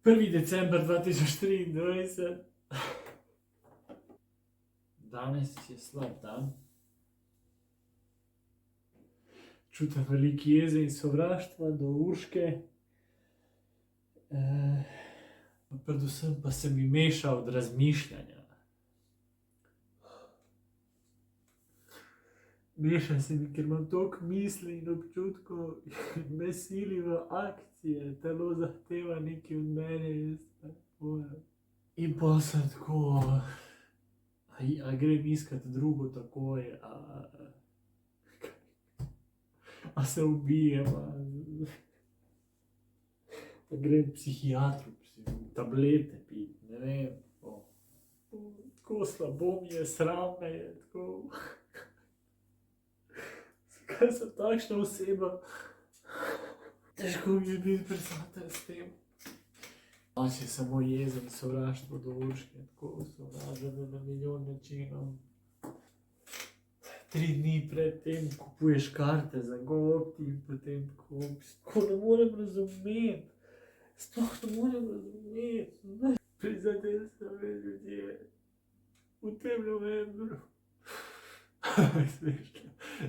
1. december 2023. Danes je slab dan. Čutim veliko jeze in sovraštva do Urške. Predvsem pa se mi meša od razmišljanja. Meša se mi, ker imam toliko misli in občutkov, me sili v akcije, telo zahteva nekaj od mene, jaz pa ne morem. In pa sem tako, a grem iskat drugo takoj, a se ubijem, a grem psihiatru, tablete pit, ne vem, tako slabo mi je, sram me je, tako. Zakaj sem takšna oseba? Težko mi je biti prisoten s tem. Danes je samo jezen in sovraštvo do Urške, tako sovraženo na milijon načinov. 3 dni pred tem kupuješ karte za GoOpti in potem tako ne morem razumeti. Sploh ne morem razumeti. Prizadeli so me ljudje v tem novembru.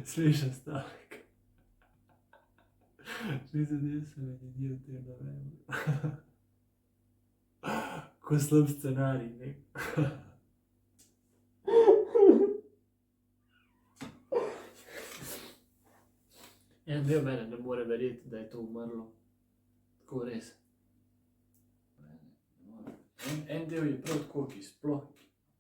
Smešen stavek. Prizadeli so me ljudje v tem novembru. Ko slab scenarij, ne? En del mene ne more verjeti, da je to umrlo. Tako res. En del je prav tako, ki sploh.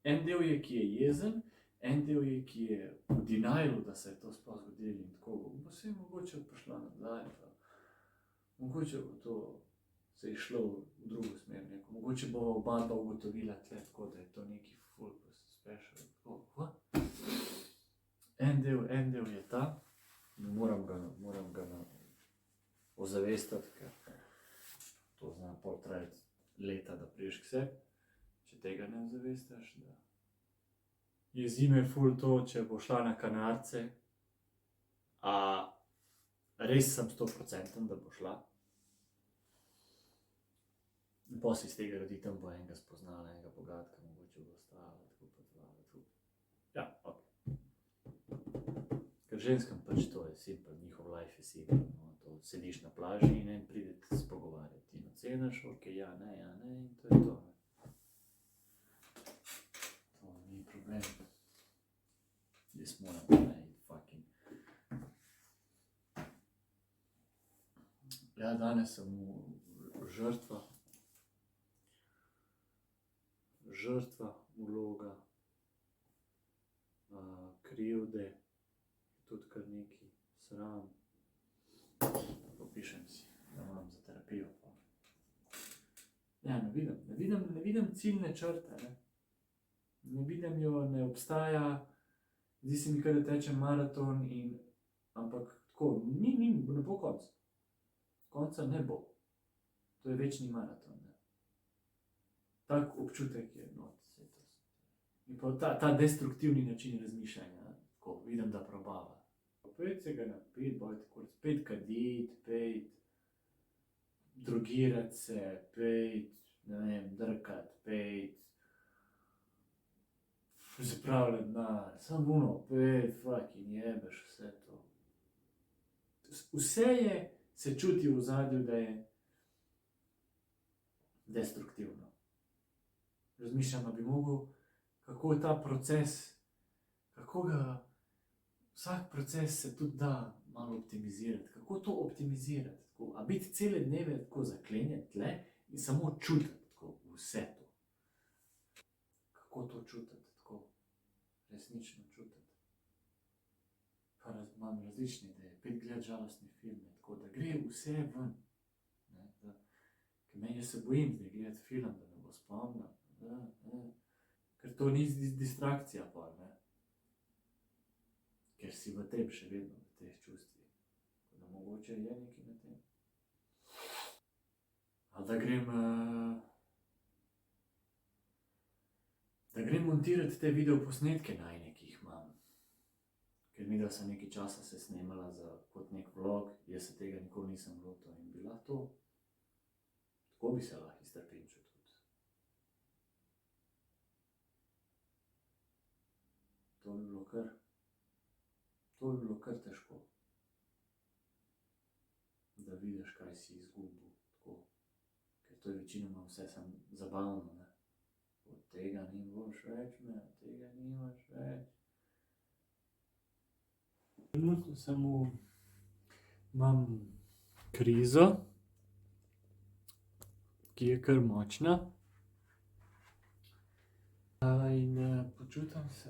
En del je, ki je jezen, en del je, ki je v denialu, da se je to sploh zgodilo in tako. Bo se mogoče prišla nazaj, pa mogoče bo to se je šlo v drugo smer, neko. Mogoče bo oba dva ugotovila tle tako, da je to neki full special. Tako, En del je ta. Moram ga ozavestiti, ker to zna pol trajati leta, da priješ k sebi, če tega ne ozavestaš, da jezi me ful to, če bo šla na Kanarce, res sem 100%, da bo šla. In potem si iz tega rodi, tam bo enega spoznala, enega bogatka, mogoče bo ostala, tako potovala, tako. Ja, ok. Ker ženskam pač to je simpel, njihov life je simpel, no, to sediš na plaži in en pride se pogovarjati, ti oceniš, ok, ja, ne, in to je to, ne. To ni problem. Jaz moram, ne, fucking. Ja, danes sem v žrtva, vloga, krivde, tudi kar neki sram. Popišem si, da imam za terapijo. Ja, ne vidim ciljne črte, ne. Ne vidim jo, ne obstaja, zdi se mi, kar da tečem maraton in, ampak tako, ne bo konc. Konca ne bo. To je večni maraton, ne. Tak občutek je not, in pa ta destruktivni način razmišljanja, tako, vidim, da probava. Pejt se ga napit, bojte kurc, pejt kadit, pejt drogirat se, pejt, ne vem, drkat, pejt zapravljati denar, samo ono, pejt, fucking jebeš vse to. Vse je, se čuti v ozadju, da je destruktivno. Razmišljam, da bi mogel, kako je ta proces, kako ga, vsak proces se tudi da malo optimizirati. Kako to optimizirati? Tako, a biti cele dneve tako zaklenjen tle in samo čutiti tako vse to. Kako to čutiti tako, resnično čutiti. Pa imam različne ideje, pet gledati žalostne filme, tako da gre vse ven. Ne, da, ker meni se bojim zdaj gledati film, da me bo spomnil. Ker to ni distrakcija pa, ne. Ker si v tem še vedno, v teh čustvih. Da mogoče je nekaj na tem. Ali da grem montirati te videoposnetke najne, ki jih imam. Ker midva sem nekaj časa se snemala kot nek vlog, jaz se tega nikoli nisem lotil in bila to Tako bi se lahko iztrpinčil tudi. To bi bilo kar težko. Da vidiš, kaj si izgubil, tako. Ker to je večinoma vse samo zabavno, ne. Od tega ni boš več, ne, od tega nimaš več. Trenutno samo imam krizo, ki je kar močna. In počutim se,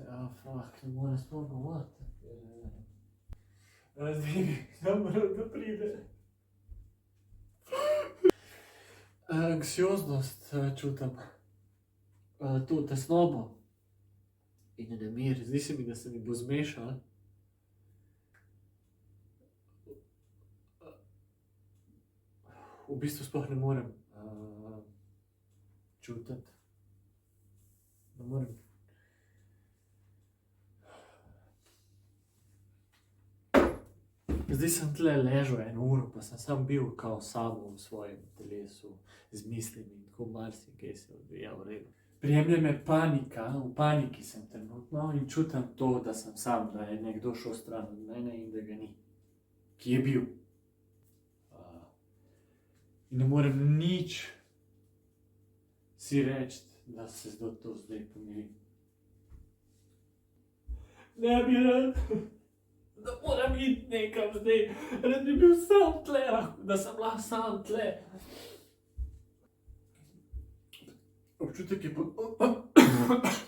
ne morem sploh govoriti. Zdaj mi moram, da pride. Anksioznost čutim, to tesnobo in nemir. Zdi se mi, da se mi bo zmešalo. V bistvu sploh ne morem čutiti. Ne morem. Zdaj sem tle ležal 1 uro, pa sem samo bil kao samo v svojem telesu, z mislimi in tako marsikaj se odvija v redu. Prijemlje me panika, v paniki sem trenutno in čutim to, da sem sam, da je nekdo šel stran od mene in da ga ni. Ki je bil. In ne morem nič si reči, da se to zdaj pomiri. Ne bi rad, da moram iti nekam zdaj, rad bi bil sam tle, da sem lahko sam tle. Občutek je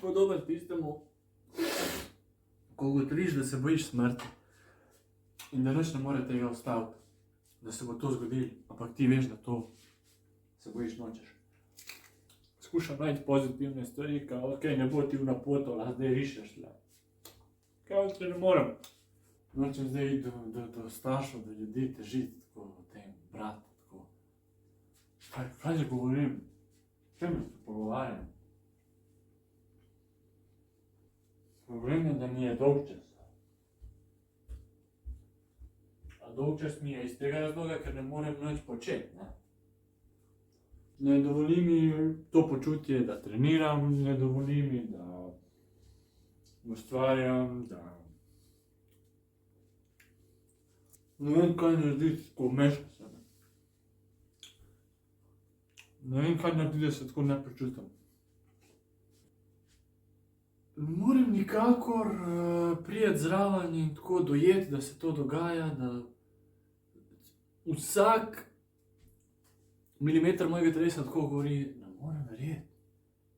podoben tistemu, ko ugotoviš, da se bojiš smrti in da nič ne more tega ustaviti, da se bo to zgodilo, ampak ti veš, da to se bojiš, nočeš. Skušam najti pozitivne stvari, kao, okej, ne bo ti v napoto, lahko zdaj rišeš tle. Kao, če ne morem. Nočem zdaj iti do staršev, do ljudi težiti, tako o tem, brati, tako. Kaj že govorim? Čem se pogovarjam? Problem je, da mi je dolgčas. A dolgčas mi je iz tega razloga, ker ne morem nič početi, ne. Ne dovoli mi to počutje, da treniram, ne dovoli mi, da ustvarjam, da ne vem, kaj narediti, tako mešam se. Ne vem, kaj narediti, da se tako ne počutim. Ne morem nikakor priti zraven in tako dojeti, da se to dogaja, da vsak milimeter mojega telesa tako govori, ne morem verjeti.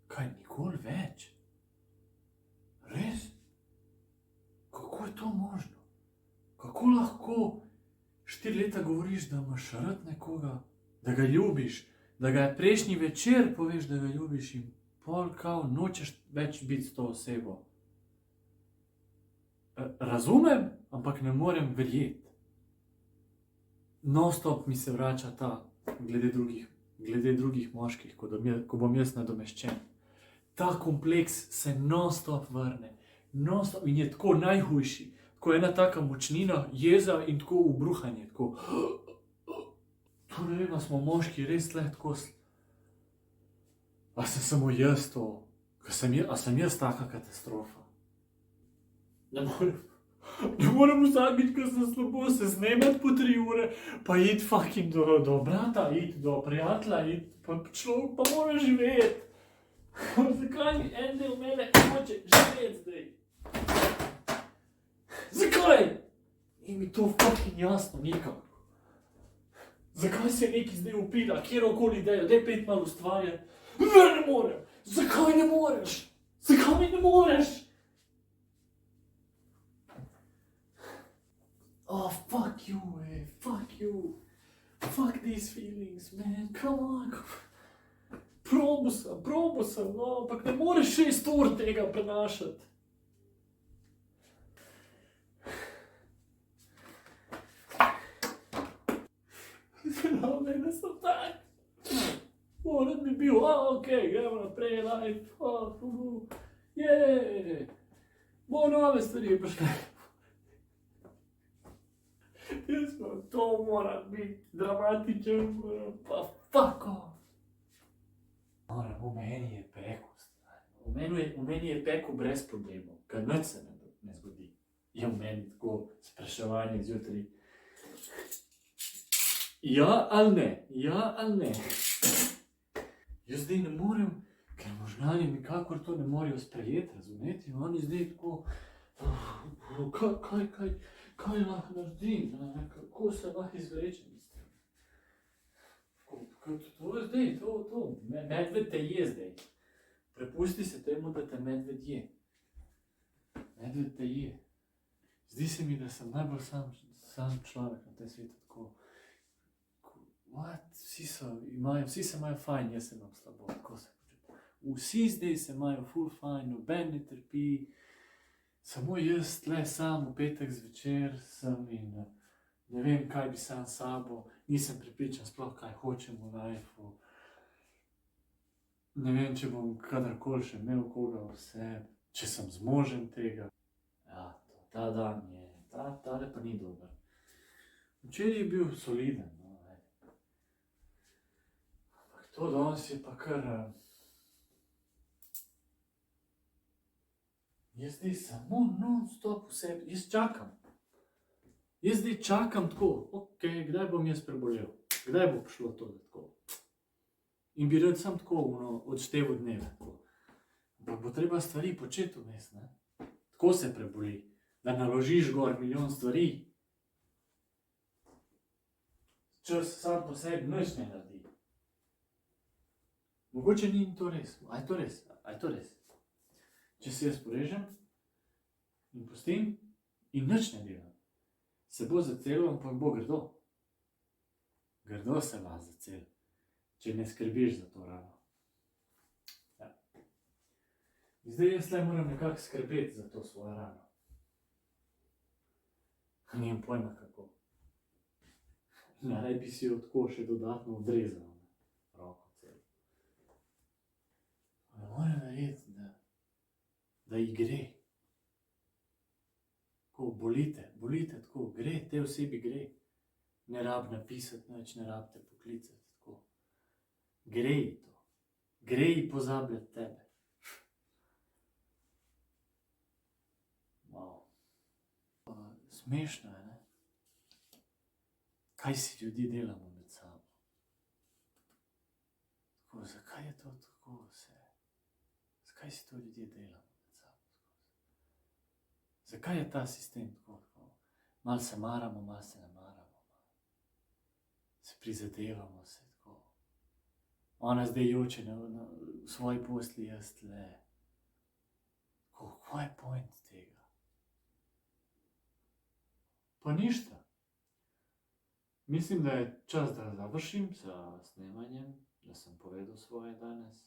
Kaj, nikoli več? Res? Kako je to možno? Kako lahko 4 leta govoriš, da imaš rad nekoga, da ga ljubiš, da ga prejšnji večer poveš, da ga ljubiš in pol kao nočeš več biti s to osebo. Razumem, ampak ne morem verjeti. Non-stop mi se vrača ta glede drugih moških, ko bom jaz nadomeščen. Ta kompleks se non-stop vrne. Non-stop in je tako najhujši. Tako ena taka močnina, jeza in tako ubruhanje, tako. To ne vem, a smo moški res tle tako. A sem samo jaz to? A sem jaz taka katastrofa? Ne morem vsakič, ko sem slabo, se snemati po 3 ure, pa iti fucking do brata, iti do prijatelja, pa človek pa mora živeti. Zakaj mi en del mene hoče živeti zdaj? Zakaj? Ni mi to fucking jasno nikako. Zakaj se neki zdaj upira, kjerokoli idejo, daj pet malo ustvarjati? Ne morem! Zakaj ne moreš? Zakaj ne moreš? Oh, fuck you, fuck you. Fuck these feelings, man, come on. Probo sem, no, ampak ne moreš 6 ur tega prenašati. Zelo mene sem tak. Morat bi bil, okej, gremo naprej, life, jej. Bo nove stvari prišle. To mora biti dramatičen, pa fuck off. V meni je pekel, v meni je pekel brez problemov, ker nič se ne zgodi. Je v meni tako spraševanje zjutraj. Ja ali ne, ja ali ne. Jaz zdaj ne morem, ker možgani nikakor to ne morejo sprejeti, razumeti? In oni zdaj tako, kaj lahko naredim, kako se lahko izvlečem iz tega. To je zdaj, to. Medved te je zdaj. Prepusti se temu, da te medved je. Medved te je. Zdi se mi, da sem najbolj sam človek na tem svetu, tako. Vsi se imajo fajn, jaz se imam slabo, tako se počutim. Vsi zdaj se imajo ful fajn, noben ne trpi, samo jaz tle sam v petek zvečer sem in ne vem, kaj bi sam s sabo, nisem prepričan sploh, kaj hočem v lifeu. Ne vem, če bom kadarkoli še imel koga v sebi, če sem zmožen tega. Ja, ta dan je, tale pa ni dober. Včeraj je bil soliden, no. Ampak to danes je pa kar... Jaz zdaj samo non-stop v sebi, jaz čakam. Jaz zdaj čakam tako, ok, kdaj bom jaz prebolel? Kdaj bo prišlo to tako? In bi rad sam tako odšteval dneve. Ampak bo treba stvari početi vmes, ne? Tako se preboli, da naložiš gor milijon stvari. Čas sam po sebi nič ne naredi. Mogoče ni to res. A je to res? A je to res? Če se jaz porežem in pustim in nič ne delam, se bo zacelo, ampak bo grdo. Grdo se vas zaceli, če ne skrbiš za to rano. Ja. In zdaj jaz le moram nekako skrbeti za to svojo rano. Nimam pojma kako. Naj bi si jo tako še dodatno odrezal. Roko celo. Ne morem verjeti, da ji gre. Tako bolite tako, gre, te osebi gre. Ne rab napisati nič, ne rabite poklicati, tako. Gre ji to. Gre ji pozabljati tebe. Wow. Smešno je, ne? Kaj si ljudje delamo med sabo? Tako, zakaj je to tako vse? Zakaj si to ljudje delamo med sabo? Zakaj je ta sistem tako? Malo se maramo, malo se ne maramo. Se prizadevamo se tako. Ona zdaj joče v svoji posli, jaz tle. Kaj je point tega? Pa ništa. Mislim, da je čas, da završim s snemanjem, da sem povedal svoje danes.